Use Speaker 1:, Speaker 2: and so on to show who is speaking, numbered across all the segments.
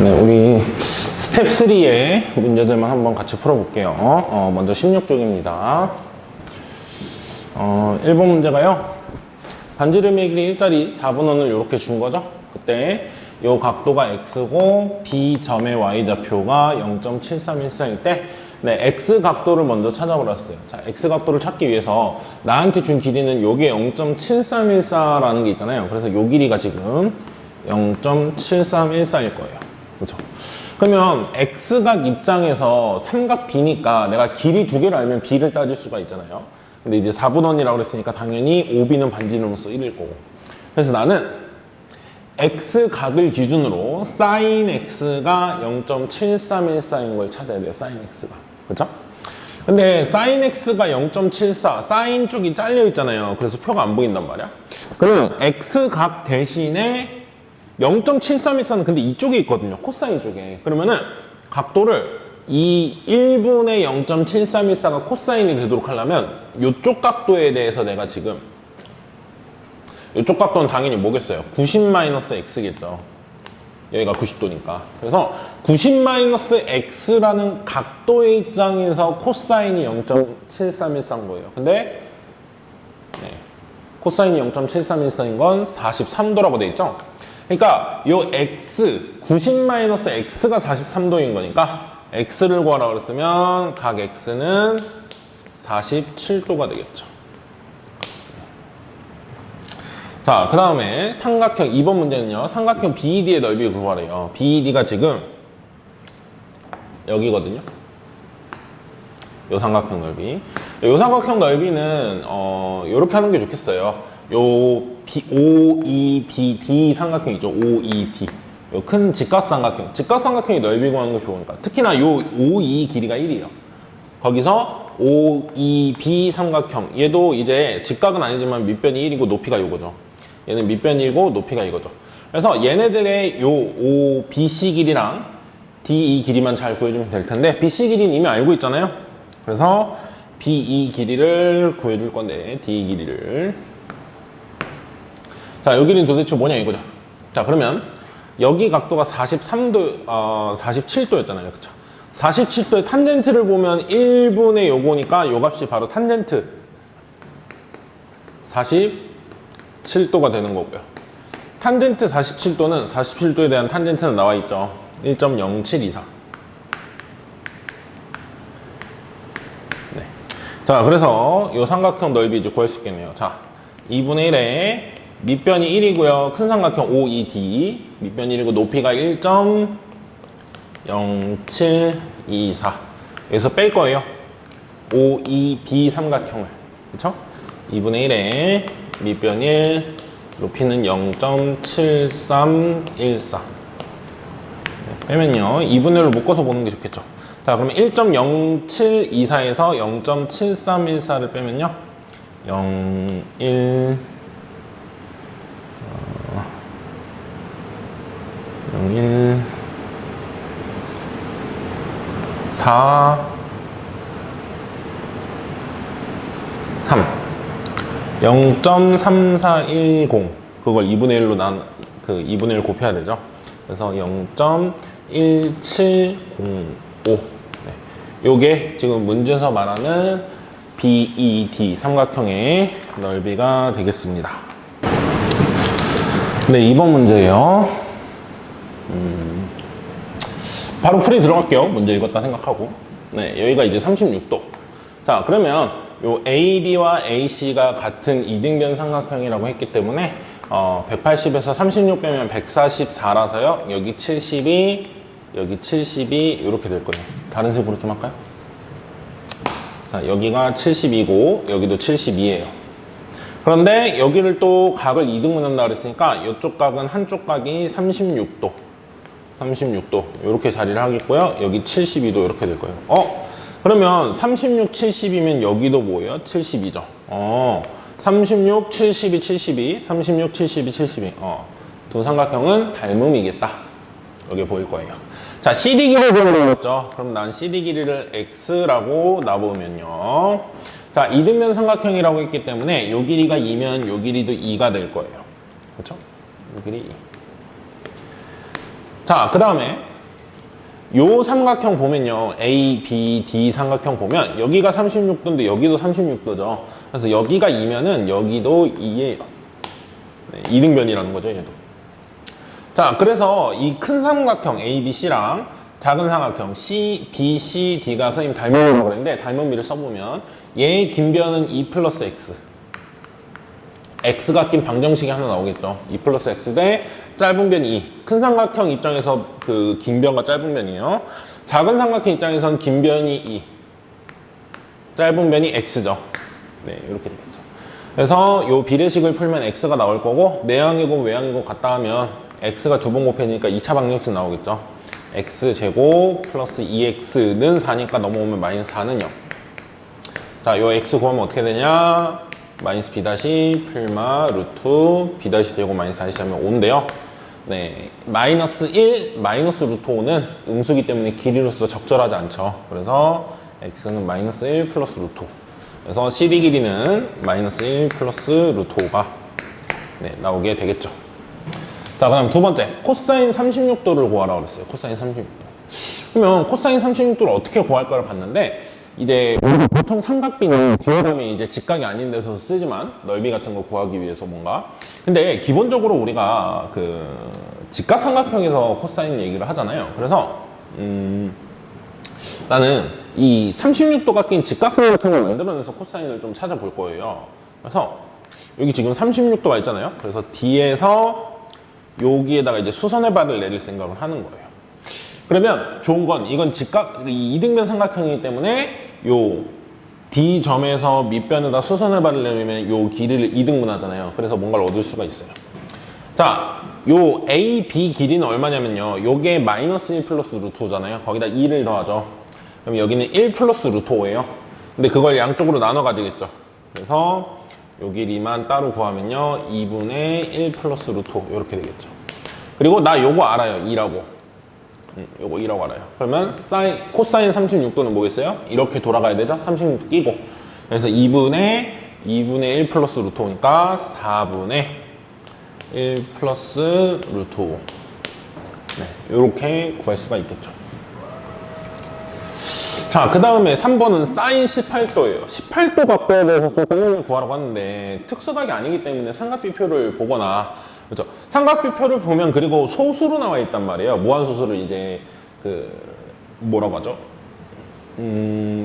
Speaker 1: 네, 우리 스텝 3의 문제들만 한번 같이 풀어볼게요. 먼저 16쪽입니다. 1번 문제가요. 반지름의 길이 1짜리 4분원을 이렇게 준 거죠. 그때 이 각도가 x고 B점의 y좌표가 0.7314일 때 네, x 각도를 먼저 찾아보랬어요. 자, x 각도를 찾기 위해서 나한테 준 길이는 요게 0.7314라는 게 있잖아요. 그래서 요 길이가 지금 0.7314일 거예요. 그렇죠? 그러면 x각 입장에서 삼각 b니까 내가 길이 두 개를 알면 b를 따질 수가 있잖아요. 근데 이제 4분원이라고 그랬으니까 당연히 OB는 반지름으로서 1일 거고. 그래서 나는 x각을 기준으로 sin x가 0.7314인 걸 찾아야 돼요. sin x가. 그렇죠? 근데 sin x가 0.74, sin 쪽이 잘려 있잖아요. 그래서 표가 안 보인단 말이야. 그러면 x각 대신에 0.7314는 근데 이쪽에 있거든요. 코사인 쪽에. 그러면은 각도를 이 1분의 0.7314가 코사인이 되도록 하려면 이쪽 각도에 대해서 내가 지금 이쪽 각도는 당연히 뭐겠어요? 90-x겠죠. 여기가 90도니까. 그래서 90-x라는 각도의 입장에서 코사인이 0.7314인 거예요. 근데 네, 코사인이 0.7314인 건 43도라고 돼 있죠. 그러니까 요 x, 90-x가 43도인 거니까 x를 구하라고 그랬으면 각 x는 47도가 되겠죠. 자, 그 다음에 삼각형 2번 문제는요. 삼각형 BED의 넓이를 구하래요. BED가 지금 여기거든요. 요 삼각형 넓이. 요 삼각형 넓이는 요렇게 하는 게 좋겠어요. 요 OEBD 삼각형이죠. OED. 요 큰 직각삼각형. 직각삼각형이 넓이 구하는 게 좋으니까. 특히나 요 OE 길이가 1이에요. 거기서 OEB 삼각형. 얘도 이제 직각은 아니지만 밑변이 1이고 높이가 요거죠. 얘는 밑변이 1이고 높이가 이거죠. 그래서 얘네들의 요 OBC 길이랑 DE 길이만 잘 구해주면 될 텐데 BC 길이는 이미 알고 있잖아요. 그래서 BE 길이를 구해줄 건데 DE 길이를 자, 요 길이는 도대체 뭐냐 이거죠. 자, 그러면 여기 각도가 43도, 47도였잖아요. 그쵸? 47도의 탄젠트를 보면 1분의 요거니까 요 값이 바로 탄젠트 47도가 되는 거고요. 탄젠트 47도는 47도에 대한 탄젠트는 나와 있죠. 1.0724. 네. 자, 그래서 요 삼각형 넓이 이제 구할 수 있겠네요. 자, 2분의 1에 밑변이 1이고요. 큰 삼각형 OED 밑변이 1이고 높이가 1.0724. 여기서 뺄 거예요. OEB 삼각형을. 그쵸? 2분의 1에 밑변 1, 높이는 0.7314. 빼면요. 2분의 1로 묶어서 보는 게 좋겠죠. 자, 그러면 1.0724에서 0.7314를 빼면요. 0, 4, 3 0.3410 그걸 2분의 1로 그 2분의 1 곱해야 되죠. 그래서 0.1705 네. 요게 지금 문제에서 말하는 BED 삼각형의 넓이가 되겠습니다. 네, 2번 문제예요. 바로 풀이 들어갈게요. 문제 읽었다 생각하고. 네, 여기가 이제 36도. 자, 그러면 요 AB와 AC가 같은 이등변 삼각형이라고 했기 때문에 180에서 36 빼면 144라서요. 여기 72, 여기 72 이렇게 될 거예요. 다른 색으로 좀 할까요? 자, 여기가 72고 여기도 72예요. 그런데 여기를 또 각을 2등분 한다 그랬으니까 이쪽 각은 한쪽 각이 36도. 36도 이렇게 자리를 하겠고요. 여기 72도 이렇게 될 거예요. 그러면 36, 70이면 여기도 뭐예요? 72죠. 36, 72, 72, 36, 72, 72. 두 삼각형은 닮음이겠다. 여기 보일 거예요. 자, CD 길이를 보내줬죠. 그럼 난 CD 길이를 X라고 놔보면요. 자, 이등변 삼각형이라고 했기 때문에 요 길이가 2면 요 길이도 2가 될 거예요. 그렇죠? 요 길이 2. 자, 그 다음에 요 삼각형 보면요. A, B, D 삼각형 보면 여기가 36도인데 여기도 36도죠. 그래서 여기가 2면은 여기도 2예요. 네, 이등변이라는 거죠, 얘도. 자, 그래서 이 큰 삼각형 A, B, C랑 작은 삼각형 C, B, C, D가 선생님 닮은비라고 그랬는데 닮은비를 써보면 얘의 긴 변은 2 플러스 X. X가 낀 방정식이 하나 나오겠죠. 2 플러스 X 대 짧은 변이 2. 큰 삼각형 입장에서 그 긴 변과 짧은 변이에요. 작은 삼각형 입장에서는 긴 변이 2. 짧은 변이 X죠. 네, 이렇게 되겠죠. 그래서 요 비례식을 풀면 X가 나올 거고 내항이고 외항이고 같다 하면 X가 두 번 곱해지니까 2차 방정식 나오겠죠. X제곱 플러스 2X는 4니까 넘어오면 마이너스 4는 0. 자, 요 X 구하면 어떻게 되냐? 마이너스 B 다시 풀마 루트 B 다시 제곱 마이너스 4 하면 5인데요. 네, 마이너스 1 마이너스 루트 5는 음수기 때문에 길이로서 적절하지 않죠. 그래서 X는 마이너스 1 플러스 루트 5. 그래서 CD 길이는 마이너스 1 플러스 루트 5가 네, 나오게 되겠죠. 자, 그 다음 두 번째 코사인 36도를 구하라고 그랬어요. 코사인 36도. 그러면 코사인 36도를 어떻게 구할까를 봤는데 이제 우리가 보통 삼각비는 기울음이 이제 직각이 아닌 데서 쓰지만 넓이 같은 거 구하기 위해서 뭔가 근데 기본적으로 우리가 그 직각 삼각형에서 코사인 얘기를 하잖아요. 그래서 나는 이 36도가 낀 직각 삼각형을 만들어내서 코사인을 좀 찾아볼 거예요. 그래서 여기 지금 36도가 있잖아요. 그래서 D에서 여기에다가 이제 수선의 발을 내릴 생각을 하는 거예요. 그러면 좋은 건 이건 직각, 이 이등변 삼각형이기 때문에 요 D점에서 밑변에다 수선의 발을 내리면 요 길이를 2등분 하잖아요. 그래서 뭔가를 얻을 수가 있어요. 자, 요 A, B 길이는 얼마냐면요. 요게 마이너스 1 플러스 루트 5잖아요. 거기다 2를 더하죠. 그럼 여기는 1 플러스 루트 5예요. 근데 그걸 양쪽으로 나눠 가지겠죠. 그래서 요 길이만 따로 구하면요. 2분의 1 플러스 루트 5 이렇게 되겠죠. 그리고 나 요거 알아요. 2라고. 요거 2라고 알아요. 그러면 코사인 36도는 뭐겠어요? 이렇게 돌아가야 되죠? 36도 끼고. 그래서 2분의 1 플러스 루트 5니까 4분의 1 플러스 루트 5. 네, 요렇게 구할 수가 있겠죠. 자, 그 다음에 3번은 사인 18도예요. 18도 각도에 대해서 또 사인을 구하라고 하는데 특수각이 아니기 때문에 삼각비표를 보거나 그렇죠. 삼각비표를 보면 그리고 소수로 나와 있단 말이에요. 무한소수를 이제 그 뭐라고 하죠?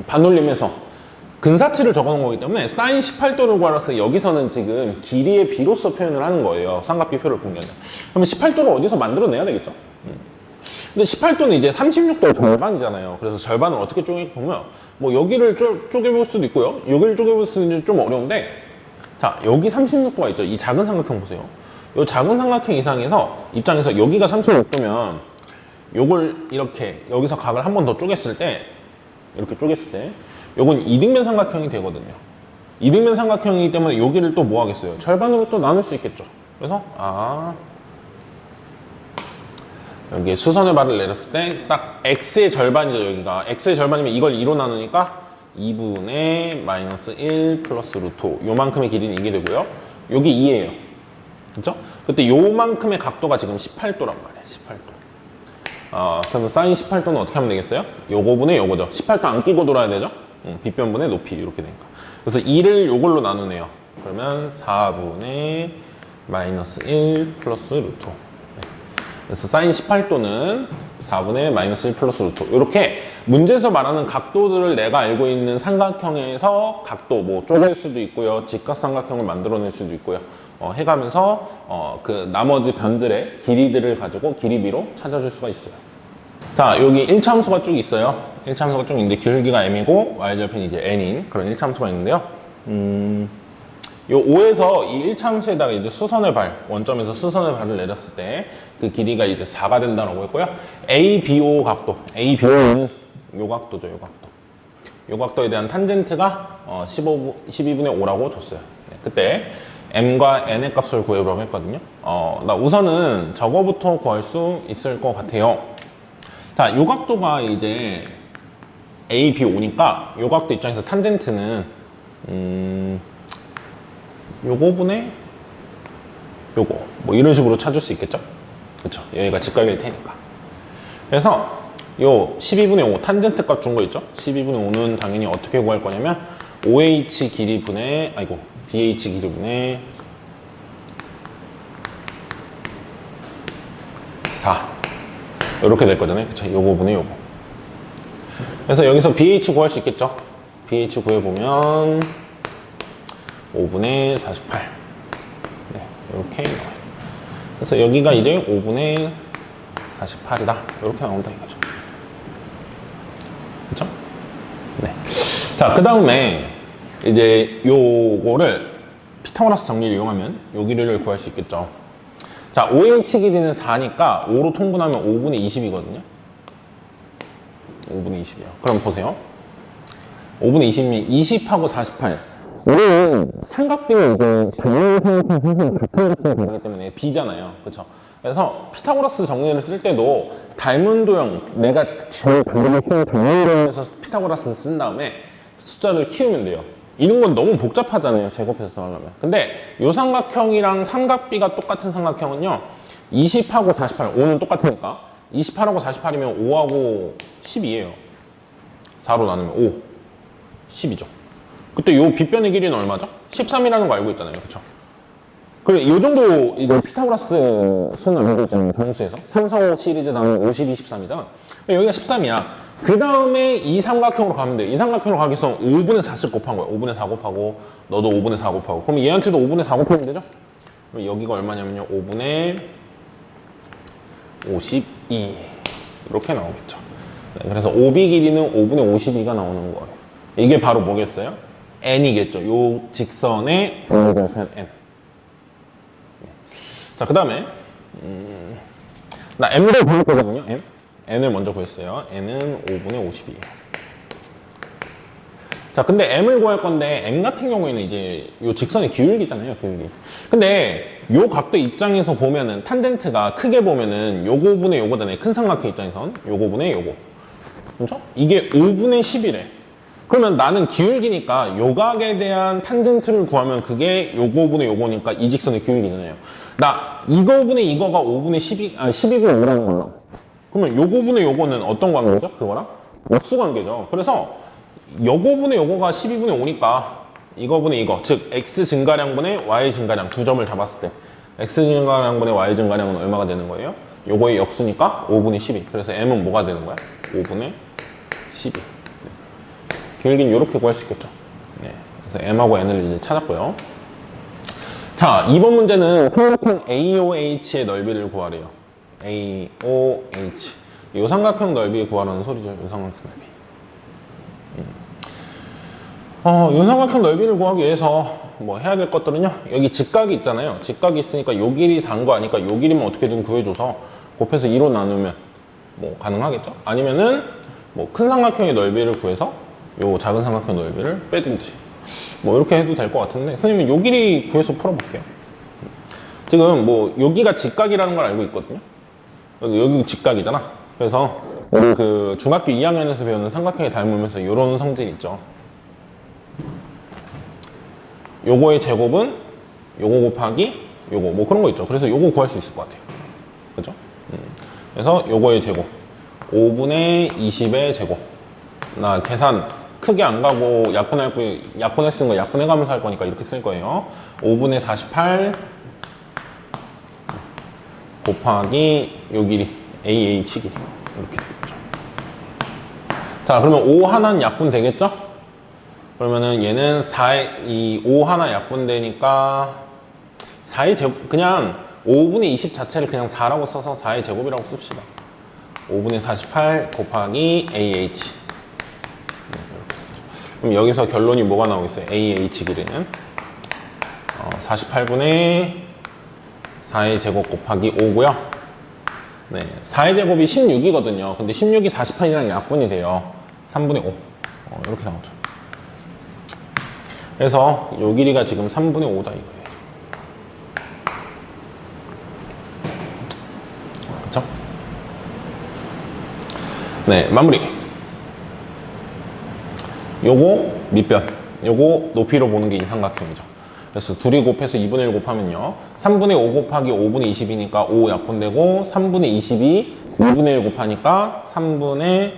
Speaker 1: 반올림해서 근사치를 적어놓은 거기 때문에 사인 18도를 구하라서 여기서는 지금 길이의 비로서 표현을 하는 거예요. 삼각비표를 본 게 아니라. 그러면 18도를 어디서 만들어내야 되겠죠? 근데 18도는 이제 36도 절반이잖아요. 그래서 절반을 어떻게 쪼개보면 뭐 여기를 쪼개볼 수도 있고요. 여기를 쪼개볼 수도 있는데 좀 어려운데 자, 여기 36도가 있죠. 이 작은 삼각형 보세요. 이 작은 삼각형 이상에서 입장에서 여기가 36도면 요걸 이렇게 여기서 각을 한 번 더 쪼갰을 때 이렇게 쪼갰을 때 요건 이등변 삼각형이 되거든요. 이등변 삼각형이기 때문에 여기를 또 뭐 하겠어요? 절반으로 또 나눌 수 있겠죠. 그래서 여기 수선의 발을 내렸을 때 딱 x의 절반이죠. 여기가 x의 절반이면 이걸 2로 나누니까 2분의 마이너스 1 플러스 루트 5 요만큼의 길이는 이게 되고요. 여기 2예요. 그렇죠? 그때 요만큼의 각도가 지금 18도란 말이에요. 18도. 그래서 사인 18도는 어떻게 하면 되겠어요? 요거분의 요거죠. 18도 안 끼고 돌아야 되죠? 빗변분의 높이 이렇게 되니까. 그래서 2를 요걸로 나누네요. 그러면 4분의 마이너스 1 플러스 루트 5. 그래서 사인 18도는 4분의 마이너스 1 플러스 루트 5. 이렇게 문제에서 말하는 각도들을 내가 알고 있는 삼각형에서 각도 뭐 쪼갤 수도 있고요. 직각삼각형을 만들어낼 수도 있고요. 해가면서 그 나머지 변들의 길이들을 가지고 길이비로 찾아줄 수가 있어요. 자, 여기 1차 함수가 쭉 있어요. 1차 함수가 쭉 있는데 길기가 m이고 y절편이 이제 n인 그런 1차 함수가 있는데요. 요 5에서 이 1차 함수에다가 이제 수선의 발, 원점에서 수선의 발을 내렸을 때 그 길이가 이제 4가 된다고 했고요. ABO 각도, ABO는 요 각도죠, 요 각도. 요 각도에 대한 탄젠트가 12분의 5라고 줬어요. 네, 그때 m과 n의 값을 구해보라고 했거든요. 나 우선은 저거부터 구할 수 있을 것 같아요. 자, 요 각도가 이제 ABO니까 요 각도 입장에서 탄젠트는 요거분의 요거 뭐 이런 식으로 찾을 수 있겠죠. 그렇죠. 여기가 직각일 테니까. 그래서 요 12분의 5 탄젠트 값 준 거 있죠? 12분의 5는 당연히 어떻게 구할 거냐면 OH 길이 분의 BH 길이 분의 4 이렇게 될 거잖아요. 그쵸? 요거 분의 요거. 그래서 여기서 BH 구할 수 있겠죠? BH 구해보면 5분의 48 네, 이렇게 나와요. 그래서 여기가 이제 5분의 48이다 이렇게 나온다 이거죠. 그쵸? 네. 자, 그 다음에 이제 요거를 피타고라스 정리를 이용하면 요 길이를 구할 수 있겠죠. 자, OH 길이는 4니까 5로 통분하면 5분의 20이거든요. 5분의 20이요. 그럼 보세요. 5분의 20이 20하고 48. 우리는 삼각비는 이제 당연히 같은 거기 때문에 B잖아요. 그쵸? 그래서 피타고라스 정리를 쓸 때도 닮은 도형, 내가 제일 방금 쓴 닮은 도형에서 피타고라스를 쓴 다음에 숫자를 키우면 돼요. 이런 건 너무 복잡하잖아요. 제곱해서 하려면. 근데 이 삼각형이랑 삼각비가 똑같은 삼각형은요. 20하고 48, 5는 똑같으니까 28하고 48이면 5하고 12예요. 4로 나누면 5, 10이죠. 그때 요 빗변의 길이는 얼마죠? 13이라는 거 알고 있잖아요. 그쵸? 그래, 이 정도 이제 피타고라스 수는 알고 있잖아요. 변수에서. 3, 4, 5 시리즈 나오면 50, 23이잖아. 여기가 13이야. 그 다음에 이 삼각형으로 가면 돼. 이 삼각형으로 가기 위해서 5분의 4씩 곱한 거야. 5분의 4 곱하고, 너도 5분의 4 곱하고. 그럼 얘한테도 5분의 4 곱하면 되죠? 그럼 여기가 얼마냐면요. 5분의 52. 이렇게 나오겠죠. 네, 그래서 OB 길이는 5분의 52가 나오는 거예요. 이게 바로 뭐겠어요? N이겠죠. 요 직선의 N. 네. 자, 그 다음에 나 M을 구할 거거든요. M. N을 먼저 구했어요. N은 5분의 52. 자, 근데 M을 구할 건데 M 같은 경우에는 이제 요 직선의 기울기잖아요. 기울기. 근데 요 각도 입장에서 보면은 탄젠트가 크게 보면은 요거 분의 요거잖아요. 큰 삼각형 입장에선 요거 분의 요거. 그렇죠? 이게 5분의 10이래. 그러면 나는 기울기니까 요각에 대한 탄젠트를 구하면 그게 요거 분의 요거니까 이 직선의 기울기잖아요. 나 이거 분의 이거가 5분의 12분의 5라는 걸로. 그러면 요거 분의 요거는 어떤 관계죠? 그거랑? 역수 관계죠. 그래서 요거 분의 요거가 12분의 5니까 이거 분의 이거, 즉 x 증가량분의 y 증가량 두 점을 잡았을 때 x 증가량분의 y 증가량은 얼마가 되는 거예요? 요거의 역수니까 5분의 12. 그래서 m은 뭐가 되는 거야? 5분의 12. 기울기는 이렇게 구할 수 있겠죠. 네. 그래서 m하고 n을 이제 찾았고요. 자, 2번 문제는 삼각형 AOH의 넓이를 구하래요. AOH. 이 삼각형 넓이 구하라는 소리죠. 이 삼각형 넓이. 이 삼각형 넓이를 구하기 위해서 뭐 해야 될 것들은요. 여기 직각이 있잖아요. 직각이 있으니까 요 길이 산 거 아니까 요 길이만 어떻게든 구해줘서 곱해서 2로 나누면 뭐 가능하겠죠. 아니면은 뭐 큰 삼각형의 넓이를 구해서 요 작은 삼각형 넓이를 빼든지 뭐 이렇게 해도 될 것 같은데 선생님은 요 길이 구해서 풀어볼게요. 지금 뭐 여기가 직각이라는 걸 알고 있거든요. 여기 직각이잖아. 그래서 우리 그 중학교 2학년에서 배우는 삼각형의 닮으면서 이런 성질 있죠. 요거의 제곱은 요거 곱하기 요거 뭐 그런 거 있죠. 그래서 요거 구할 수 있을 것 같아요. 그죠? 그래서 요거의 제곱 5분의 20의 제곱. 나 계산 크게 안 가고 약분할 수 있는 거 약분해 가면서 할 거니까 이렇게 쓸 거예요. 5분의 48 곱하기 요 길이 AH 길이 이렇게 되겠죠. 자, 그러면 5 하나는 약분 되겠죠? 그러면은 얘는 5 하나 약분되니까 4의 제곱, 그냥 5분의 20 자체를 그냥 4라고 써서 4의 제곱이라고 씁시다. 5분의 48 곱하기 AH. 그럼 여기서 결론이 뭐가 나오겠어요? AH 길이는 48분의 4의 제곱 곱하기 5고요. 네, 4의 제곱이 16이거든요. 근데 16이 48이랑 약분이 돼요. 3분의 5. 이렇게 나오죠. 그래서 요 길이가 지금 3분의 5다 이거예요. 그렇죠? 네, 마무리. 요거 밑변, 요거 높이로 보는 게 이 삼각형이죠. 그래서 둘이 곱해서 2분의 1 곱하면요. 3분의 5 곱하기 5분의 20이니까 5 약분되고 3분의 20이 2분의 1 곱하니까 3분의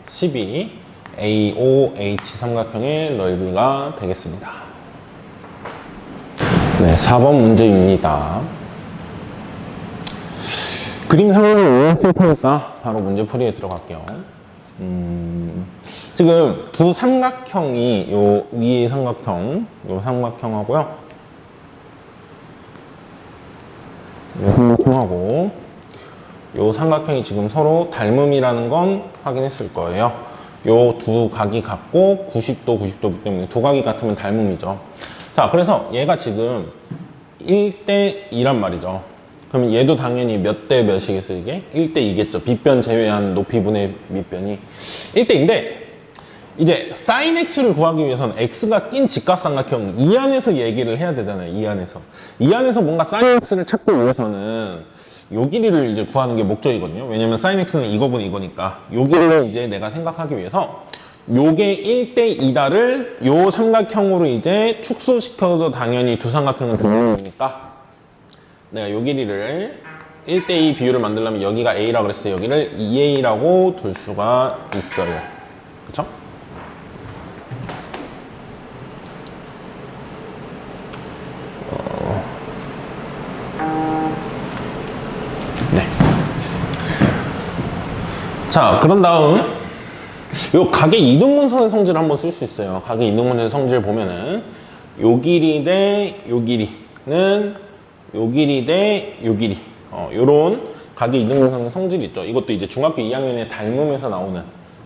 Speaker 1: 12 AOH 삼각형의 넓이가 되겠습니다. 네, 4번 문제입니다. 그림 상황을 이해했을 테니까 바로 문제 풀이에 들어갈게요. 지금 두 삼각형이 요 위의 삼각형, 요 삼각형하고요. 요 삼각형하고 요 삼각형이 지금 서로 닮음이라는 건 확인했을 거예요. 요 두 각이 같고 90도, 90도이기 때문에 두 각이 같으면 닮음이죠. 자, 그래서 얘가 지금 1대 2란 말이죠. 그러면 얘도 당연히 몇 대 몇이겠어, 이게? 1대 2겠죠. 빗변 제외한 높이분의 밑변이 1대 2인데, 이제 sin x를 구하기 위해서는 x가 낀 직각삼각형 이 안에서 얘기를 해야 되잖아요. 이 안에서 뭔가 sin x를 찾기 위해서는 요 길이를 이제 구하는 게 목적이거든요. 왜냐면 sin x는 이거분 이거니까 요 길이를 이제 내가 생각하기 위해서 요게 1대 2다를 요 삼각형으로 이제 축소시켜도 당연히 두 삼각형은 동일이니까 내가 요 길이를 1대2 비율을 만들려면 여기가 A라고 그랬어요. 여기를 2A라고 둘 수가 있어요. 그쵸? 네. 자, 그런 다음 요 각의 이등분선의 성질을 한번 쓸 수 있어요. 각의 이등분선의 성질 보면은 요 길이 대 요 길이는 요 길이 대 요 길이 요런 각의 이등분선의 성질이 있죠. 이것도 이제 중학교 2학년에 닮음에서 나오는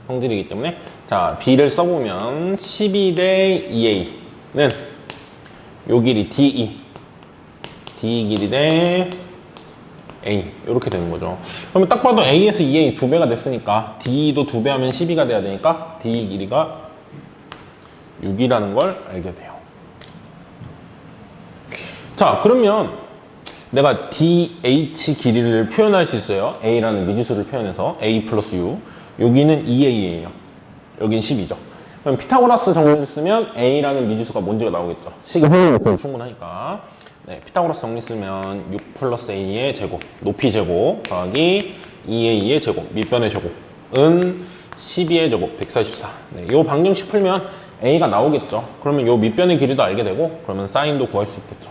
Speaker 1: 성질이기 때문에 자, B를 써보면 12 대 2A는 요 길이 DE 길이 대 A 이렇게 되는 거죠. 그러면 딱 봐도 A에서 2A 2배가 됐으니까 DE도 2배 하면 12가 돼야 되니까 DE 길이가 6이라는 걸 알게 돼요. 자, 그러면 내가 DH 길이를 표현할 수 있어요. A라는 미지수를 표현해서 A 플러스 U. 여기는 2A예요. 여긴 10이죠. 그럼 피타고라스 정리를 쓰면 A라는 미지수가 뭔지가 나오겠죠. 식이 충분하니까. 네, 피타고라스 정리 쓰면 6 플러스 A의 제곱, 높이 제곱 더하기 2A의 제곱, 밑변의 제곱은 12의 제곱, 144. 네, 요 방정식 풀면 A가 나오겠죠. 그러면 요 밑변의 길이도 알게 되고, 그러면 사인도 구할 수 있겠죠.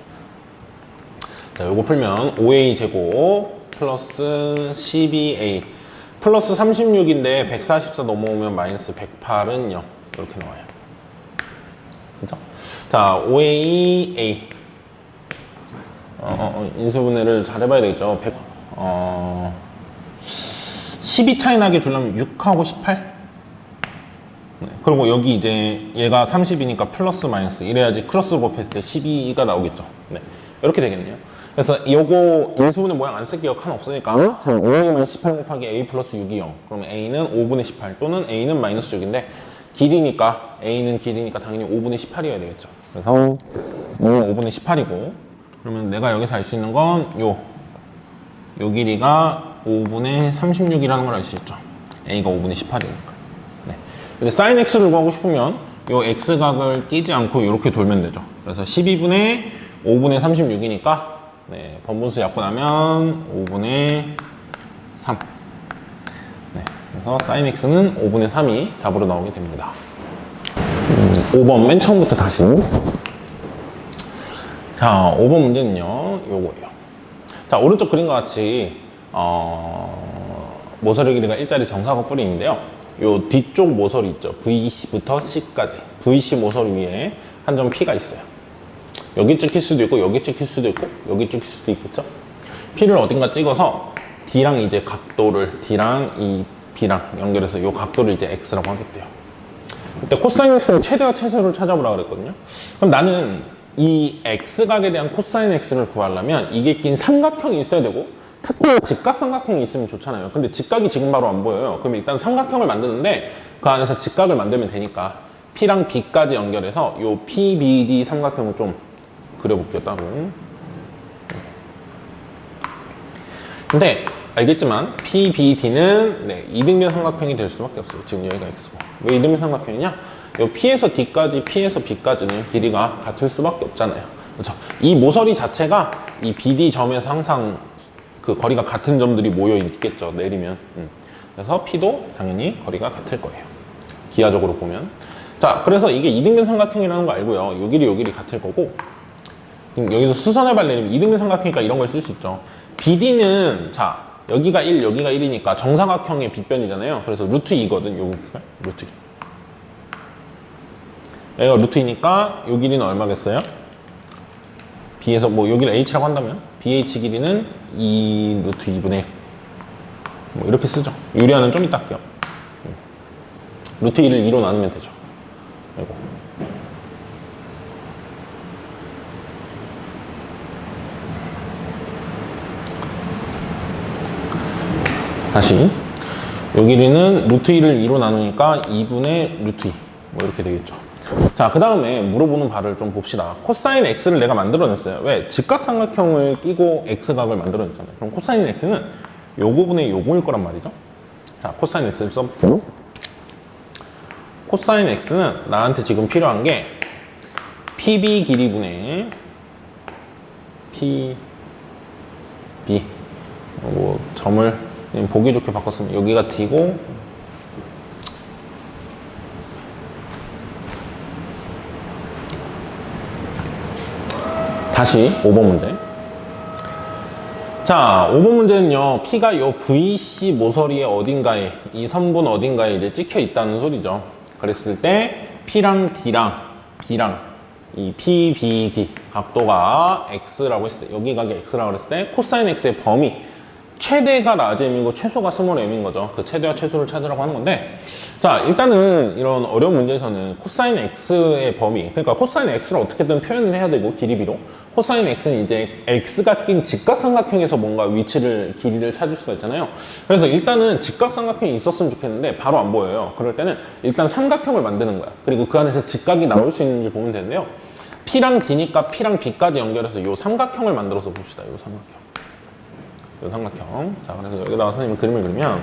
Speaker 1: 자, 요거 풀면 5A 제곱 플러스 12A 플러스 36인데 144 넘어오면 마이너스 108은 0 이렇게 나와요. 그죠? 자, 5AA 인수분해를 잘 해봐야 되겠죠. 12 차이 나게 주려면 6하고 18. 네. 그리고 여기 이제 얘가 30이니까 플러스 마이너스 이래야지 크로스 곱했을 때 12가 나오겠죠. 네. 이렇게 되겠네요. 그래서 요거 인수분해 모양 안 쓸게요. 칸 없으니까. 5A만 18 곱하기 A 플러스 6이 0. 그러면 A는 5분의 18 또는 A는 마이너스 6인데 길이니까 A는 길이니까 당연히 5분의 18이어야 되겠죠. 그래서 A는 5분의 18이고 그러면 내가 여기서 알 수 있는 건 요 길이가 5분의 36이라는 걸 알 수 있죠. A가 5분의 18이니까. 네. 근데 sin x를 구하고 싶으면 요 x각을 끼지 않고 이렇게 돌면 되죠. 그래서 12분의 5분의 36이니까 네, 번분수 약분하면 5분의 3. 네, 그래서 sin x는 5분의 3이 답으로 나오게 됩니다. 5번 맨 처음부터 다시. 자, 5번 문제는요, 요거예요. 자, 오른쪽 그림과 같이, 모서리 길이가 일자리 정사각 뿌리인데요. 요 뒤쪽 모서리 있죠. VC부터 C까지. VC 모서리 위에 한 점 P가 있어요. 여기 찍힐 수도 있고, 여기 찍힐 수도 있고, 여기 찍힐 수도 있겠죠. P를 어딘가 찍어서 D랑 이제 각도를, D랑 이 B랑 연결해서 요 각도를 이제 X라고 하겠대요. 그때 코사인 X는 최대와 최소를 찾아보라 그랬거든요. 그럼 나는 이 X각에 대한 코사인 X를 구하려면 이게 낀 삼각형이 있어야 되고 특히 직각삼각형이 있으면 좋잖아요. 근데 직각이 지금 바로 안 보여요. 그럼 일단 삼각형을 만드는데 그 안에서 직각을 만들면 되니까 P랑 B까지 연결해서 요 PBD 삼각형을 좀 그려볼게요, 따로. 근데 알겠지만 PBD는 네, 이등변 삼각형이 될 수밖에 없어요. 지금 여기가 X고. 왜 이등변 삼각형이냐? 요 P에서 D까지, P에서 B까지는 길이가 같을 수밖에 없잖아요. 그렇죠? 이 모서리 자체가 이 BD 점에서 항상 그 거리가 같은 점들이 모여 있겠죠. 내리면. 그래서 P도 당연히 거리가 같을 거예요. 기하적으로 보면. 자, 그래서 이게 이등변 삼각형이라는 거 알고요. 요 길이 같을 거고. 여기서 수선의 발 내리면 이등변 삼각형이니까 이런 걸 쓸 수 있죠. BD는 자, 여기가 1, 여기가 1이니까 정사각형의 빗변이잖아요. 그래서 루트 2거든. 여기가 루트 2. 여기가 루트 2니까 요 길이는 얼마겠어요? B에서 뭐 여기를 H라고 한다면 BH 길이는 2 루트 2분의 1. 뭐 이렇게 쓰죠. 유리화는 좀 이따 할게요. 루트 2를 2로 나누면 되죠. 아이고. 다시 요 길이는 루트 2를 2로 나누니까 2분의 루트 2 뭐 이렇게 되겠죠. 자, 그 다음에 물어보는 바를 좀 봅시다. 코사인 X를 내가 만들어냈어요. 왜? 직각삼각형을 끼고 X각을 만들어냈잖아요. 그럼 코사인 X는 요거분의 요거일 거란 말이죠. 자, 코사인 X를 써볼게요. 코사인 X는 나한테 지금 필요한 게 PB 길이분의 PB 뭐 점을 보기 좋게 바꿨으면 여기가 D고 다시 5번 문제. 자, 5번 문제는요, P가 요 VC 모서리의 어딘가에, 이 선분 어딘가에 이제 찍혀 있다는 소리죠. 그랬을 때 P랑 D랑 B랑 이 PBD 각도가 X라고 했을 때, 여기 각이 X라고 했을 때 코사인 X의 범위, 최대가 라지 M이고 최소가 스몰 M인 거죠. 그 최대와 최소를 찾으라고 하는 건데, 자, 일단은 이런 어려운 문제에서는 코사인 X의 범위, 그러니까 코사인 X를 어떻게든 표현을 해야 되고, 길이비로. 코사인 X는 이제 X가 낀 직각삼각형에서 뭔가 위치를, 길이를 찾을 수가 있잖아요. 그래서 일단은 직각삼각형이 있었으면 좋겠는데 바로 안 보여요. 그럴 때는 일단 삼각형을 만드는 거야. 그리고 그 안에서 직각이 나올 수 있는지 보면 되는데요. P랑 D니까 P랑 B까지 연결해서 이 삼각형을 만들어서 봅시다. 이 삼각형. 이 삼각형. 자, 그래서 여기다가 선생님이 그림을 그리면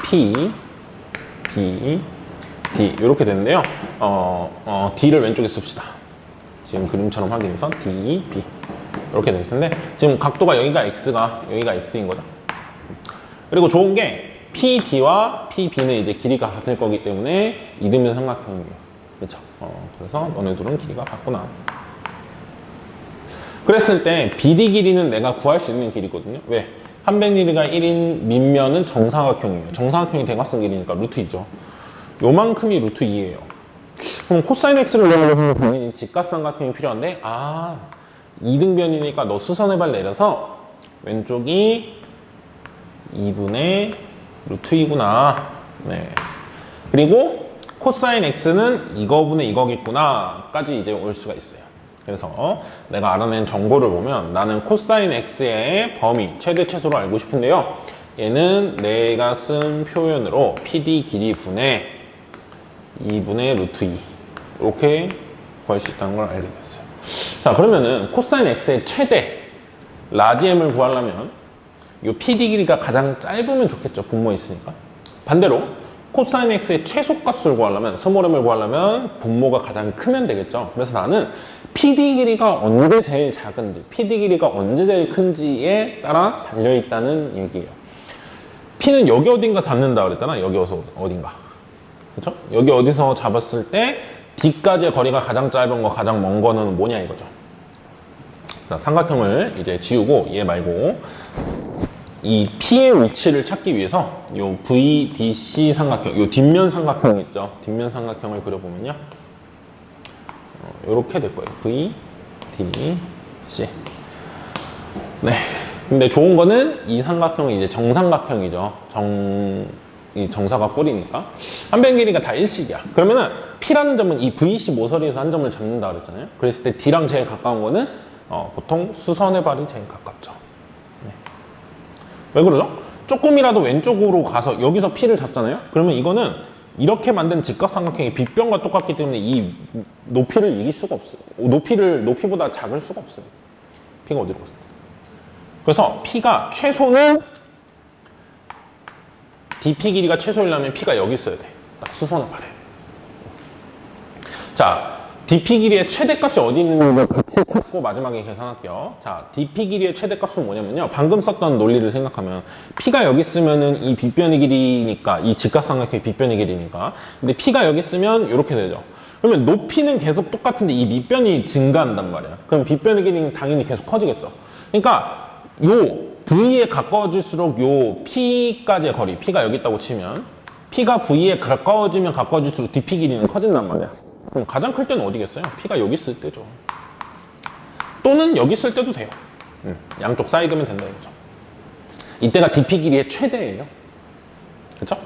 Speaker 1: P, B, D 이렇게 되는데요. D를 왼쪽에 씁시다. 지금 그림처럼 하기 위해서 D, B 이렇게 될 텐데 지금 각도가 여기가 X인 거죠. 그리고 좋은 게 PD와 PB는 이제 길이가 같을 거기 때문에 이등변 삼각형이에요. 그렇죠? 그래서 너네 둘은 길이가 같구나. 그랬을 때 BD 길이는 내가 구할 수 있는 길이거든요. 왜? 한 변 길이가 1인 밑면은 정사각형이에요. 정사각형이 대각선 길이니까 루트 2죠. 요만큼이 루트 2예요. 그럼 코사인 X를 내려면 당연히 직각삼각형이 필요한데, 아, 이등변이니까 너 수선의 발 내려서 왼쪽이 2분의 루트 2구나. 네. 그리고 코사인 X는 이거분의 이거겠구나 까지 이제 올 수가 있어요. 그래서 내가 알아낸 정보를 보면 나는 코사인 X의 범위, 최대 최소를 알고 싶은데요. 얘는 내가 쓴 표현으로 PD 길이 분의 2분의 루트 2 이렇게 구할 수 있다는 걸 알게 됐어요. 자, 그러면은 코사인 X의 최대 라지 M을 구하려면 이 PD 길이가 가장 짧으면 좋겠죠. 분모에 있으니까. 반대로 코사인 X의 최소값을 구하려면, 스몰 M을 구하려면 분모가 가장 크면 되겠죠. 그래서 나는 PD 길이가 언제 제일 작은지, PD 길이가 언제 제일 큰지에 따라 달려있다는 얘기예요. P는 여기 어딘가 잡는다 그랬잖아. 여기 어딘가. 그렇죠? 여기 어디서 잡았을 때 D까지의 거리가 가장 짧은 거, 가장 먼 거는 뭐냐 이거죠. 자, 삼각형을 이제 지우고 얘 말고 이 P의 위치를 찾기 위해서 요 VDC 삼각형, 요 뒷면 삼각형 있죠. 뒷면 삼각형을 그려보면요. 요렇게 될 거예요. VDC. 네. 근데 좋은 거는 이 삼각형은 이제 정삼각형이죠. 이 정사가 꼬리니까. 한 변 길이가 다 일식이야. 그러면은 P라는 점은 이 VC 모서리에서 한 점을 잡는다 그랬잖아요. 그랬을 때 D랑 제일 가까운 거는 보통 수선의 발이 제일 가깝죠. 네. 왜 그러죠? 조금이라도 왼쪽으로 가서 여기서 P를 잡잖아요. 그러면 이거는 이렇게 만든 직각삼각형이 빗변과 똑같기 때문에 이 높이를 이길 수가 없어요. 높이보다 작을 수가 없어요. P가 어디로 갔어요? 그래서 P가 최소는 DP 길이가 최소이려면 P가 여기 있어야 돼. 딱 수선을 바래. 자, dp 길이의 최대값이 어디 있는지 같이 찾고 마지막에 계산할게요. 자, dp 길이의 최대값은 뭐냐면요. 방금 썼던 논리를 생각하면 p가 여기 있으면은 이 빗변의 길이니까 이 직각삼각형의 빗변의 길이니까 근데 p가 여기 있으면 이렇게 되죠. 그러면 높이는 계속 똑같은데 이 밑변이 증가한단 말이야. 그럼 빗변의 길이는 당연히 계속 커지겠죠. 그러니까 요 V에 가까워질수록 요 P까지의 거리, P가 여기 있다고 치면 P가 V에 가까워지면 가까워질수록 dP 길이는 커진단 말이야. 그럼 가장 클 때는 어디겠어요? P가 여기 있을 때죠. 또는 여기 있을 때도 돼요. 양쪽 사이드면 된다 이거죠. 이때가 dP 길이의 최대예요. 그렇죠?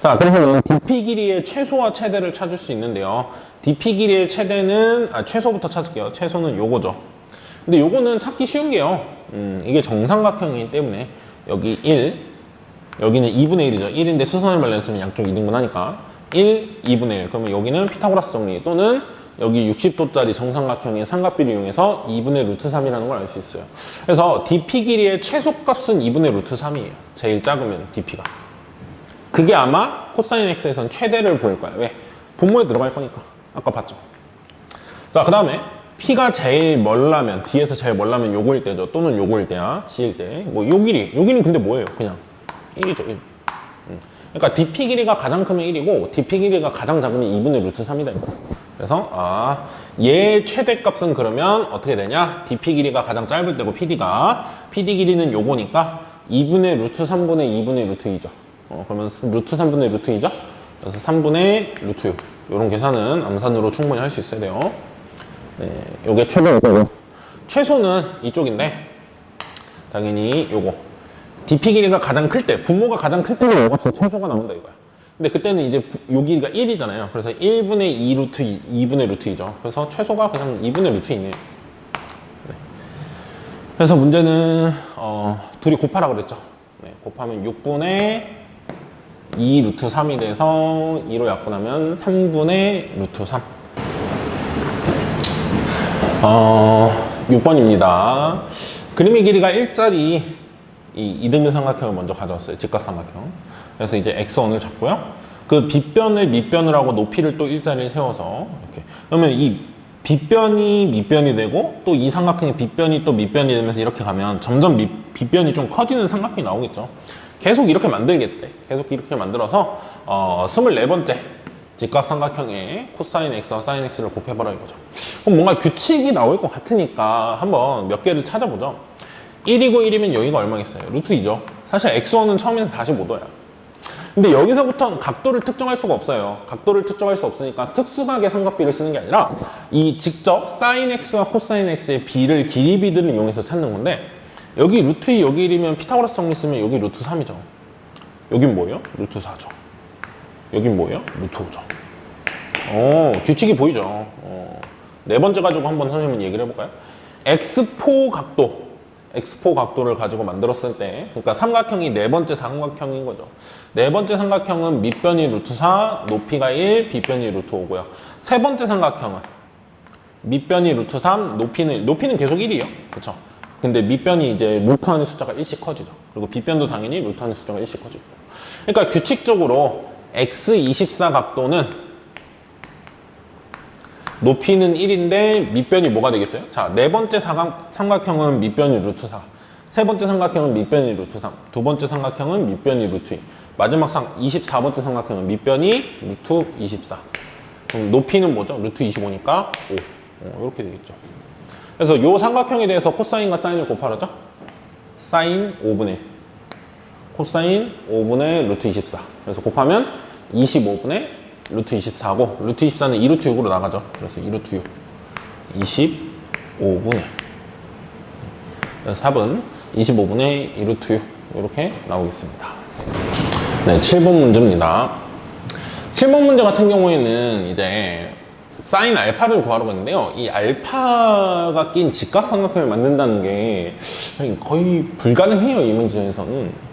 Speaker 1: 자, 그래서 dP 길이의 최소와 최대를 찾을 수 있는데요. dP 길이의 최대는 최소부터 찾을게요. 최소는 요거죠. 근데 요거는 찾기 쉬운 게요. 이게 정삼각형이기 때문에 여기 1, 여기는 2분의 1이죠. 1인데 수선을 발랐으면 양쪽 2등분 하니까 1, 2분의 1. 그러면 여기는 피타고라스 정리 또는 여기 60도짜리 정삼각형의 삼각비를 이용해서 2분의 루트 3이라는 걸 알 수 있어요. 그래서 dP 길이의 최소값은 2분의 루트 3이에요. 제일 작으면 dP가. 그게 아마 코사인 x에선 최대를 보일 거야. 왜? 분모에 들어갈 거니까. 아까 봤죠. 자, 그 다음에 P가 제일 멀라면, D에서 제일 멀라면 요거일 때죠. 또는 요거일 때야. C일 때. 뭐, 요 길이. 요 길이는 근데 뭐예요? 그냥 1이죠, 1. 그러니까 dP 길이가 가장 크면 1이고, dP 길이가 가장 작으면 2분의 루트 3이다. 이거. 그래서, 얘 최대값은 그러면 어떻게 되냐? dP 길이가 가장 짧을 때고, PD 길이는 요거니까 2분의 루트 3분의 2분의 루트 2죠. 그러면 루트 3분의 루트 2죠? 그래서 3분의 루트 6. 요런 계산은 암산으로 충분히 할 수 있어야 돼요. 네, 요게 최대고 최소는 이쪽인데 당연히 요거 dP 길이가 가장 클 때 분모가 가장 클 때는 요값이 최소가 나온다 이거야. 근데 그때는 이제 요 길이가 1이잖아요. 그래서 1분의 2 루트 2분의 루트 2죠. 그래서 최소가 그냥 2분의 루트 2네요. 네. 그래서 문제는 둘이 곱하라 그랬죠. 네, 곱하면 6분의 2 루트 3이 돼서 2로 약분하면 3분의 루트 3. 6번입니다. 그림의 길이가 1짜리 이 2등분 삼각형을 먼저 가져왔어요. 직각삼각형. 그래서 이제 x1을 잡고요. 그 빗변을 밑변을 하고 높이를 또 1자리를 세워서 이렇게. 그러면 이 빗변이 밑변이 되고 또 이 삼각형의 빗변이 또 밑변이 되면서 이렇게 가면 점점 빗변이 좀 커지는 삼각형이 나오겠죠. 계속 이렇게 만들겠대. 계속 이렇게 만들어서 24번째 직각삼각형의 코사인 x와 사인 x를 곱해봐라 이거죠. 그럼 뭔가 규칙이 나올 것 같으니까 한번 몇 개를 찾아보죠. 1이고 1이면 여기가 얼마겠어요? 루트 2죠. 사실 x1은 처음에는 45도야. 근데 여기서부터는 각도를 특정할 수가 없어요. 각도를 특정할 수 없으니까 특수각의 삼각비를 쓰는 게 아니라 이 직접 사인 x와 코사인 x의 비를 길이비들을 이용해서 찾는 건데 여기 루트 2 여기 1이면 피타고라스 정리 쓰면 여기 루트 3이죠. 여긴 뭐예요? 루트 4죠. 여긴 뭐예요? 루트 5죠. 규칙이 보이죠. 네 번째 가지고 한번 선생님은 얘기를 해볼까요? X4 각도를 가지고 만들었을 때, 그러니까 삼각형이 네 번째 삼각형인 거죠. 네 번째 삼각형은 밑변이 루트 4, 높이가 1, 빗변이 루트 5고요. 세 번째 삼각형은 밑변이 루트 3, 높이는 계속 1이에요. 그쵸? 근데 밑변이 이제 루트하는 숫자가 1씩 커지죠. 그리고 빗변도 당연히 루트하는 숫자가 1씩 커지고. 그러니까 규칙적으로 X24 각도는 높이는 1인데 밑변이 뭐가 되겠어요? 자, 네 번째 삼각형은 밑변이 루트 4. 세 번째 삼각형은 밑변이 루트 3. 두 번째 삼각형은 밑변이 루트 2. 마지막 24번째 삼각형은 밑변이 루트 24. 그럼 높이는 뭐죠? 루트 25니까 5. 이렇게 되겠죠. 그래서 이 삼각형에 대해서 코사인과 사인을 곱하라죠? 사인 5분의 1. 코사인 5분의 루트 24. 그래서 곱하면 25분의 루트 24고, 루트 24는 2루트 6으로 나가죠. 그래서 2루트 6. 25분의. 그래서 답은 25분의 2루트 6. 이렇게 나오겠습니다. 네, 7번 문제입니다. 7번 문제 같은 경우에는 이제 사인 알파를 구하려고 했는데요. 이 알파가 낀 직각삼각형을 만든다는 게 거의 불가능해요. 이 문제에서는.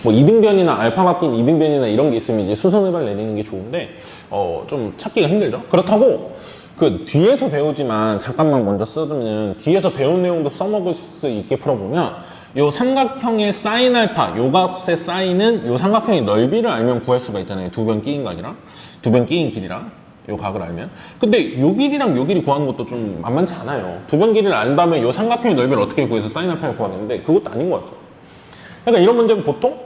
Speaker 1: 뭐 이등변이나 알파가 낀 이등변이나 이런 게 있으면 이제 수선해발 내리는 게 좋은데 좀 찾기가 힘들죠. 그렇다고 그 뒤에서 배우지만 잠깐만 먼저 써두면 뒤에서 배운 내용도 써먹을 수 있게 풀어보면 요 삼각형의 사인 알파, 요 값의 사인은 요 삼각형의 넓이를 알면 구할 수가 있잖아요. 두 변 끼인 거 아니라 두 변 끼인 길이랑. 요 각을 알면. 근데 요 길이랑 요 길이 구하는 것도 좀 만만치 않아요. 두 변 길이를 안다면 요 삼각형의 넓이를 어떻게 구해서 사인 알파를 구하겠는데 그것도 아닌 것 같죠. 그러니까 이런 문제는 보통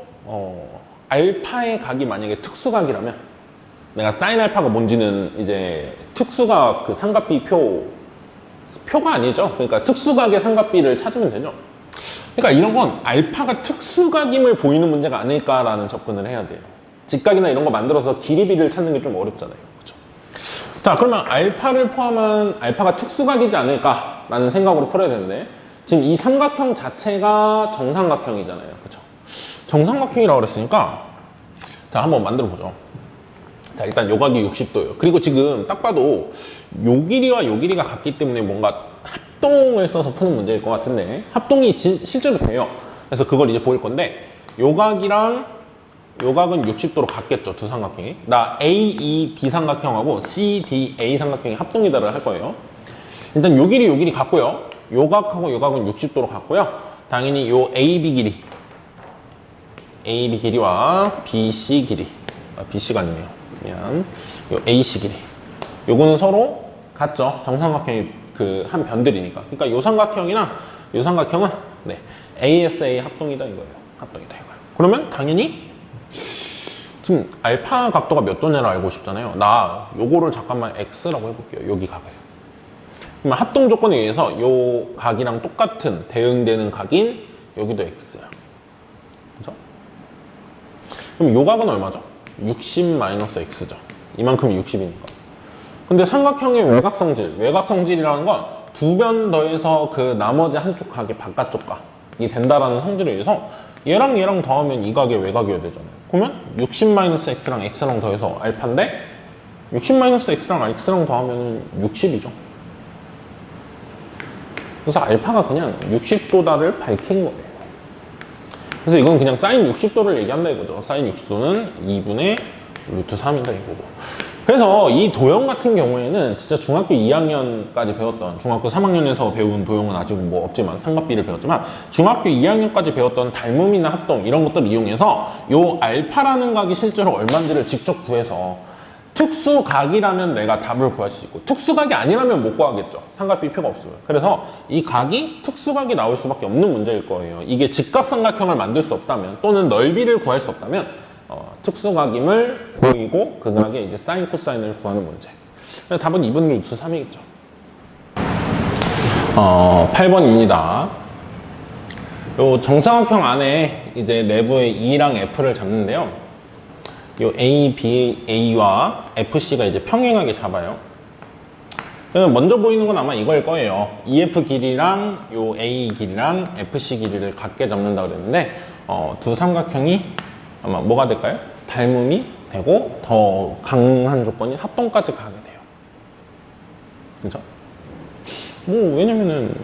Speaker 1: 알파의 각이 만약에 특수각이라면 내가 사인 알파가 뭔지는 이제 특수각 그 삼각비 표가 아니죠. 그러니까 특수각의 삼각비를 찾으면 되죠. 그러니까 이런 건 알파가 특수각임을 보이는 문제가 아닐까라는 접근을 해야 돼요. 직각이나 이런 거 만들어서 길이비를 찾는 게 좀 어렵잖아요. 그렇죠? 자, 그러면 알파를 포함한 알파가 특수각이지 않을까라는 생각으로 풀어야 되는데 지금 이 삼각형 자체가 정삼각형이잖아요. 그렇죠? 정삼각형이라고 그랬으니까 자, 한번 만들어 보죠. 자, 일단 요각이 60도예요. 그리고 지금 딱 봐도 요 길이와 요 길이가 같기 때문에 뭔가 합동을 써서 푸는 문제일 것 같은데 합동이 실제로 돼요. 그래서 그걸 이제 보일 건데 요각이랑 요각은 60도로 같겠죠. 두 삼각형이. 나 AE 비삼각형하고 CDA 삼각형이 합동이다를 할 거예요. 일단 요 길이 같고요. 요각하고 요각은 60도로 같고요. 당연히 요 AB 길이와 BC 길이 BC가 아니네요. 미안. 요 AC 길이 요거는 서로 같죠. 정삼각형이 그 한 변들이니까. 그러니까 요 삼각형이랑 요 삼각형은 네, ASA 합동이다 이거예요. 합동이다 이거예요. 그러면 당연히 지금 알파 각도가 몇 도냐를 알고 싶잖아요. 나 요거를 잠깐만 X라고 해볼게요. 여기 각을. 그러면 합동 조건에 의해서 요 각이랑 똑같은 대응되는 각인 여기도 X야. 그죠? 그럼 요 각은 얼마죠? 60-X죠. 이만큼 60이니까. 근데 삼각형의 외곽성질이라는 건 두 변 더해서 그 나머지 한쪽 각의 바깥쪽 각이 된다라는 성질에 의해서 얘랑 얘랑 더하면 이 각의 외곽이어야 되잖아요. 그러면 60-x랑 x랑 더해서 알파인데 60-x랑 x랑 더하면 60이죠. 그래서 알파가 그냥 60도다를 밝힌 거예요. 그래서 이건 그냥 사인 60도를 얘기한다 이거죠. 사인 60도는 2분의 루트 3이다 이거고. 그래서 이 도형 같은 경우에는 진짜 중학교 2학년까지 배웠던, 중학교 3학년에서 배운 도형은 아직 뭐 없지만 삼각비를 배웠지만 중학교 2학년까지 배웠던 닮음이나 합동 이런 것들을 이용해서 요 알파라는 각이 실제로 얼마인지를 직접 구해서 특수각이라면 내가 답을 구할 수 있고 특수각이 아니라면 못 구하겠죠. 삼각비 표가 없으면. 그래서 이 각이 특수각이 나올 수밖에 없는 문제일 거예요. 이게 직각삼각형을 만들 수 없다면 또는 넓이를 구할 수 없다면 특수각임을 보이고 그 각의 이제 사인 코사인을 구하는 문제. 답은 2분의 루트 3이겠죠. 8번입니다. 요 정사각형 안에 이제 내부의 E랑 F를 잡는데요. 요 A, B, A와 FC가 이제 평행하게 잡아요. 그러면 먼저 보이는 건 아마 이거일 거예요. EF 길이랑 요 A 길이랑 FC 길이를 같게 잡는다 그랬는데 두 삼각형이 아마 뭐가 될까요? 닮음이 되고 더 강한 조건이 합동까지 가게 돼요. 그죠? 뭐 왜냐면은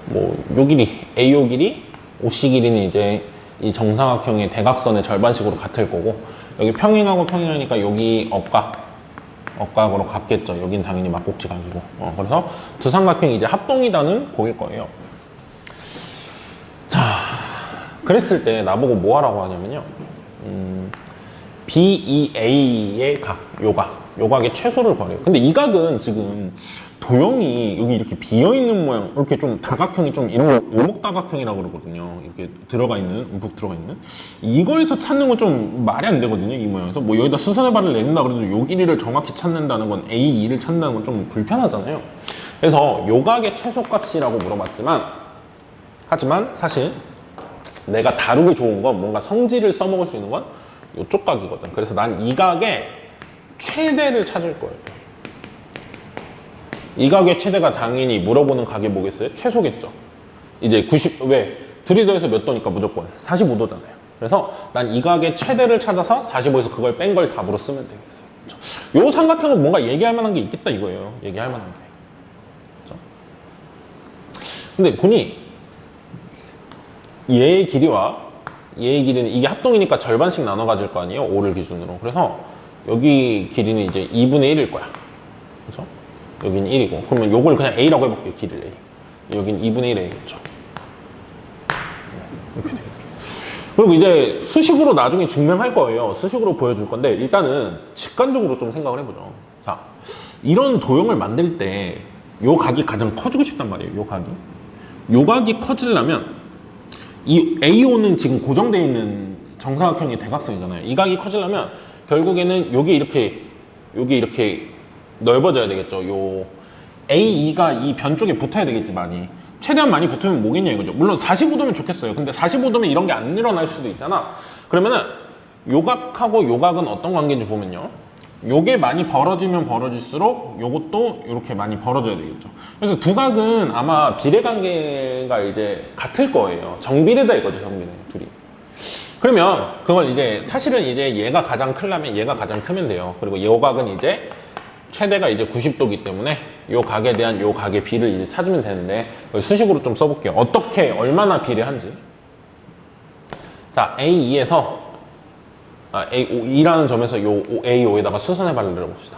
Speaker 1: 뭐 요 길이 AO 길이, OC 길이는 이제 이 정사각형의 대각선의 절반식으로 같을 거고 여기 평행하고 평행하니까 여기 억각으로 같겠죠. 여긴 당연히 막곡지각이고 그래서 두 삼각형이 이제 합동이다는 보일 거예요. 자, 그랬을 때 나보고 뭐 하라고 하냐면요. BEA의 각, 요각의 최소를 구하래요. 근데 이 각은 지금 도형이 여기 이렇게 비어있는 모양, 이렇게 좀 다각형이 좀 이런 오목다각형이라고 그러거든요. 이렇게 들어가 있는, 움푹 들어가 있는. 이거에서 찾는 건 좀 말이 안 되거든요. 이 모양에서. 뭐 여기다 수선의 발을 내린다 그래도 요 길이를 정확히 찾는다는 건 A2를 찾는다는 건 좀 불편하잖아요. 그래서 요각의 최소값이라고 물어봤지만, 하지만 사실 내가 다루기 좋은 건 뭔가 성질을 써먹을 수 있는 건 이쪽 각이거든. 그래서 난 이 각의 최대를 찾을 거예요. 이 각의 최대가 당연히 물어보는 각이 뭐겠어요? 최소겠죠. 이제 90, 왜? 둘이 더해서 몇 도니까 무조건 45도잖아요. 그래서 난 이 각의 최대를 찾아서 45에서 그걸 뺀 걸 답으로 쓰면 되겠어요. 그렇죠? 요 삼각형은 뭔가 얘기할 만한 게 있겠다 이거예요. 얘기할 만한 게. 그렇죠? 근데 보니 얘의 길이와 얘의 길이는 이게 합동이니까 절반씩 나눠 가질 거 아니에요? 5를 기준으로. 그래서 여기 길이는 이제 2분의 1일 거야. 그렇죠? 여기는 1이고. 그러면 요걸 그냥 A라고 해볼게요. 길이를 A. 여긴 2분의 1 A겠죠. 이렇게 되겠죠. 그리고 이제 수식으로 나중에 증명할 거예요. 수식으로 보여줄 건데 일단은 직관적으로 좀 생각을 해보죠. 자, 이런 도형을 만들 때 요 각이 가장 커지고 싶단 말이에요. 요 각이 커지려면 이 AO는 지금 고정되어 있는 정사각형의 대각선이잖아요. 이 각이 커지려면 결국에는 요게 이렇게 넓어져야 되겠죠. 요 AE가 이 변 쪽에 붙어야 되겠지, 많이. 최대한 많이 붙으면 뭐겠냐 이거죠. 물론 45도면 좋겠어요. 근데 45도면 이런 게 안 일어날 수도 있잖아. 그러면은 요각하고 요각은 어떤 관계인지 보면요. 요게 많이 벌어지면 벌어질수록 요것도 이렇게 많이 벌어져야 되겠죠. 그래서 두 각은 아마 비례 관계가 이제 같을 거예요. 정비례다 이거죠, 정비례 둘이. 그러면 그걸 이제 사실은 이제 얘가 가장 크려면 얘가 가장 크면 돼요. 그리고 요 각은 이제 최대가 이제 90도기 때문에 요 각에 대한 요 각의 비를 이제 찾으면 되는데 수식으로 좀 써볼게요. 어떻게 얼마나 비례한지. 자, A2에서 A2라는 점에서 요 A5에다가 수선의 발을 내려봅시다.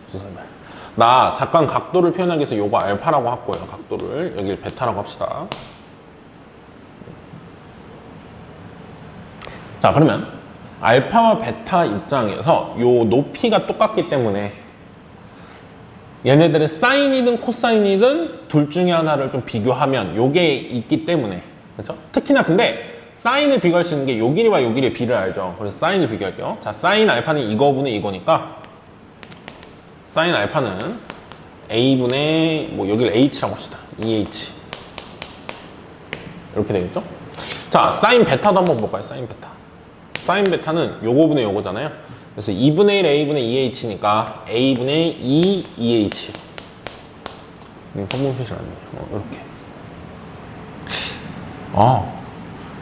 Speaker 1: 수선의 발. 나 잠깐 각도를 표현하기 위해서 요거 알파라고 할 거예요. 각도를 여기를 베타라고 합시다. 자, 그러면 알파와 베타 입장에서 요 높이가 똑같기 때문에 얘네들의 사인이든 코사인이든 둘 중에 하나를 좀 비교하면 요게 있기 때문에, 그렇죠? 특히나 근데 사인을 비교할 수 있는 게 요 길이와 요 길이의 비를 알죠. 그래서 사인을 비교할게요. 자, 사인 알파는 이거분의 이거니까 사인 알파는 A분의 뭐 여기를 H라고 합시다. EH 이렇게 되겠죠? 자, 사인 베타도 한번 볼까요? 사인 베타. 사인 베타는 요거분의 요거잖아요. 그래서 2분의 1 A분의 2H니까 A분의 2 2H. 성분 표시를 안 해요. 이렇게.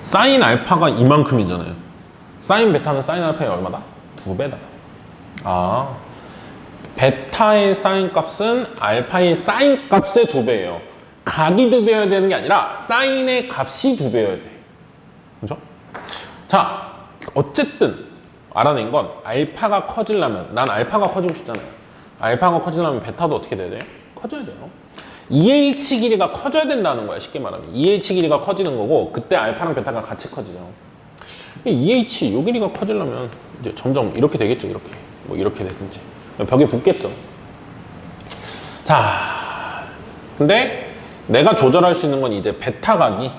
Speaker 1: 사인 알파가 이만큼이잖아요. 사인 베타는 사인 알파의 얼마다? 2배다. 베타의 사인 값은 알파의 사인 값의 2배예요. 각이 2배여야 되는 게 아니라 사인의 값이 2배여야 돼. 그죠? 자, 어쨌든 알아낸 건 알파가 커지려면, 난 알파가 커지고 싶잖아요. 알파가 커지려면 베타도 어떻게 돼야 돼요? 커져야 돼요. EH 길이가 커져야 된다는 거야, 쉽게 말하면. EH 길이가 커지는 거고, 그때 알파랑 베타가 같이 커지죠. EH, 요 길이가 커지려면 이제 점점 이렇게 되겠죠, 이렇게. 뭐 이렇게 되든지. 벽에 붙겠죠. 자, 근데 내가 조절할 수 있는 건 이제 베타 각이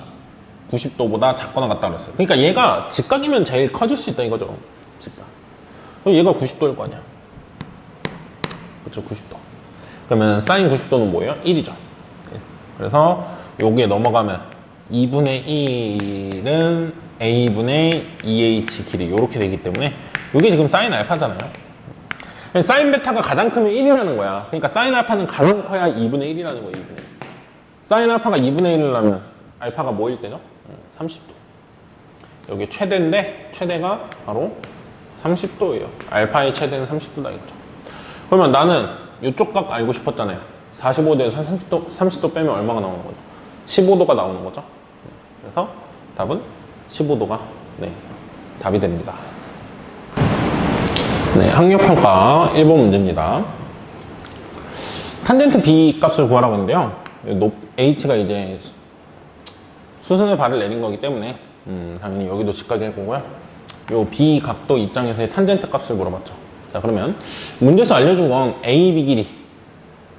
Speaker 1: 90도보다 작거나 같다 그랬어요. 그러니까 얘가 직각이면 제일 커질 수 있다 이거죠. 직각. 그럼 얘가 90도일 거 아니야. 그렇죠, 90도. 그러면 사인 90도는 뭐예요? 1이죠. 그래서 여기에 넘어가면 2분의 1은 A분의 2H 길이 이렇게 되기 때문에 이게 지금 사인 알파잖아요. 사인 베타가 가장 크면 1이라는 거야. 그러니까 사인 알파는 가장 커야 2분의 1이라는 거예요. 2분의 1. 사인 알파가 2분의 1이라면 알파가 뭐일 때죠? 30도. 여기 최대인데 최대가 바로 30도예요. 알파의 최대는 30도다 이거죠. 그러면 나는 이쪽 각 알고 싶었잖아요. 45도에서 30도 빼면 얼마가 나오는 거죠? 15도가 나오는 거죠. 그래서 답은 15도가 답이 됩니다. 네, 학력평가 1번 문제입니다. 탄젠트 B 값을 구하라고 했는데요. H가 이제 수선의 발을 내린 거기 때문에 당연히 여기도 직각일 거고요. 요 B 각도 입장에서의 탄젠트 값을 물어봤죠. 자, 그러면 문제에서 알려준 건 AB 길이,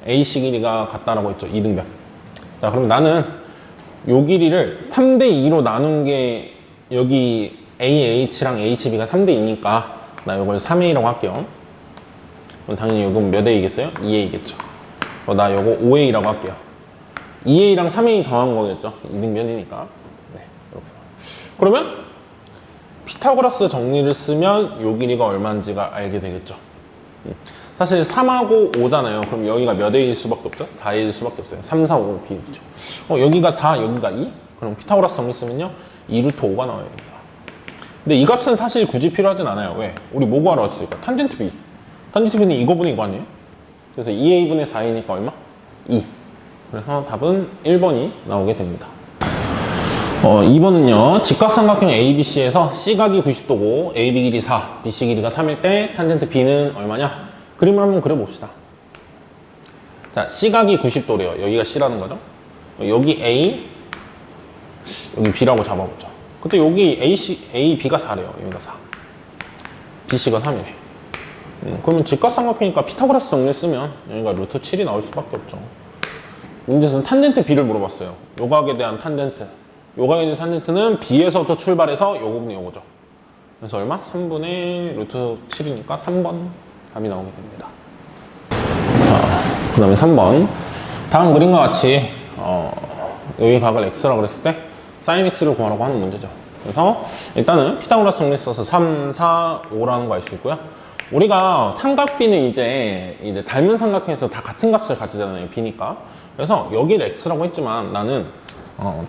Speaker 1: AC 길이가 같다라고 했죠. 이등변. 자, 그럼 나는 요 길이를 3대2로 나눈 게 여기 AH랑 HB가 3대2니까 나 요걸 3A라고 할게요. 그럼 당연히 요건 몇 A겠어요? 2A겠죠. 나 요거 5A라고 할게요. 2A랑 3A 더한 거겠죠. 이등변이니까. 네, 이렇게. 그러면 피타고라스 정리를 쓰면 요 길이가 얼마인지가 알게 되겠죠. 사실 3하고 5잖아요. 그럼 여기가 몇 A일 수밖에 없죠? 4A일 수밖에 없어요. 3, 4, 5 B죠. 여기가 4, 여기가 2? 그럼 피타고라스 정리 쓰면요. 2루트 5가 나와요. 여기가. 근데 이 값은 사실 굳이 필요하진 않아요. 왜? 우리 뭐 구하러 왔으니까. 탄젠트 B. 탄젠트 B는 이거분의 이거 아니에요? 그래서 2A분의 4A니까 얼마? 2. 그래서 답은 1번이 나오게 됩니다. 2번은요. 직각삼각형 ABC에서 C각이 90도고 AB 길이 4, BC 길이가 3일 때 탄젠트 B는 얼마냐? 그림을 한번 그려봅시다. 자, C각이 90도래요. 여기가 C라는 거죠. 여기 A, 여기 B라고 잡아보죠. 그때 여기 A, B가 4래요. 여기가 4. BC가 3이래. 그러면 직각삼각형이니까 피타고라스 정리 쓰면 여기가 루트 7이 나올 수밖에 없죠. 문제에서는 탄젠트 B를 물어봤어요. 요각에 대한 탄젠트. 요각에 대한 탄젠트는 B에서부터 출발해서 요 부분이 요거죠. 그래서 얼마? 3분의 루트 7이니까 3번 답이 나오게 됩니다. 그 다음에 3번. 다음 그림과 같이 여기 각을 x라고 그랬을 때 sin x를 구하라고 하는 문제죠. 그래서 일단은 피타고라스 정리 써서 3, 4, 5라는 거 알 수 있고요. 우리가 삼각 B는 이제 닮은 삼각형에서 다 같은 값을 가지잖아요. B니까. 그래서 여기를 x라고 했지만 나는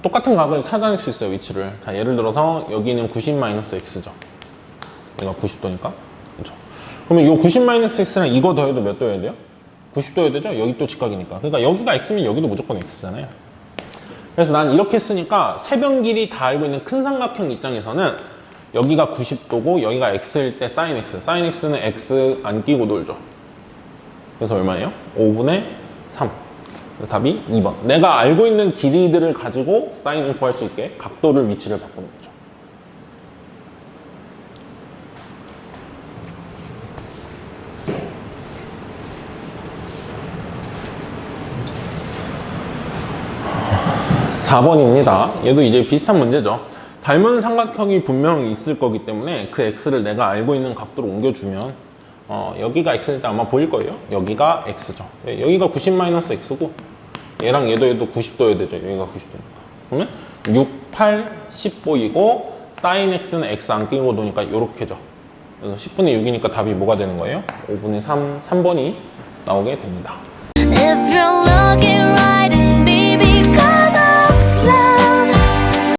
Speaker 1: 똑같은 각을 찾아낼 수 있어요. 위치를. 자, 예를 들어서 여기는 90-x죠. 얘가 90도니까. 그렇죠. 그러면 이 90-x랑 이거 더해도 몇 도여야 돼요? 90도여야 되죠? 여기 또 직각이니까. 그러니까 여기가 x면 여기도 무조건 x잖아요. 그래서 난 이렇게 쓰니까 세변 길이 다 알고 있는 큰 삼각형 입장에서는 여기가 90도고 여기가 x일 때 sin x. sin x는 x 안 끼고 놀죠. 그래서 얼마예요? 5분의 3. 그래서 답이 2번. 내가 알고 있는 길이들을 가지고 사인을 구할 수 있게 각도를 위치를 바꾸는 거죠. (4번입니다) 얘도 이제 비슷한 문제죠. 닮은 삼각형이 분명히 있을 거기 때문에 그 x를 내가 알고 있는 각도로 옮겨주면 여기가 x일 때 아마 보일 거예요. 여기가 x죠. 여기가 90-x고 얘랑 얘도 90도여야 되죠. 여기가 90도니까. 그러면 6, 8, 10보이고 sin x는 x 안 끼고 도니까 이렇게죠. 그래서 10분의 6이니까 답이 뭐가 되는 거예요? 5분의 3, 3번이 나오게 됩니다.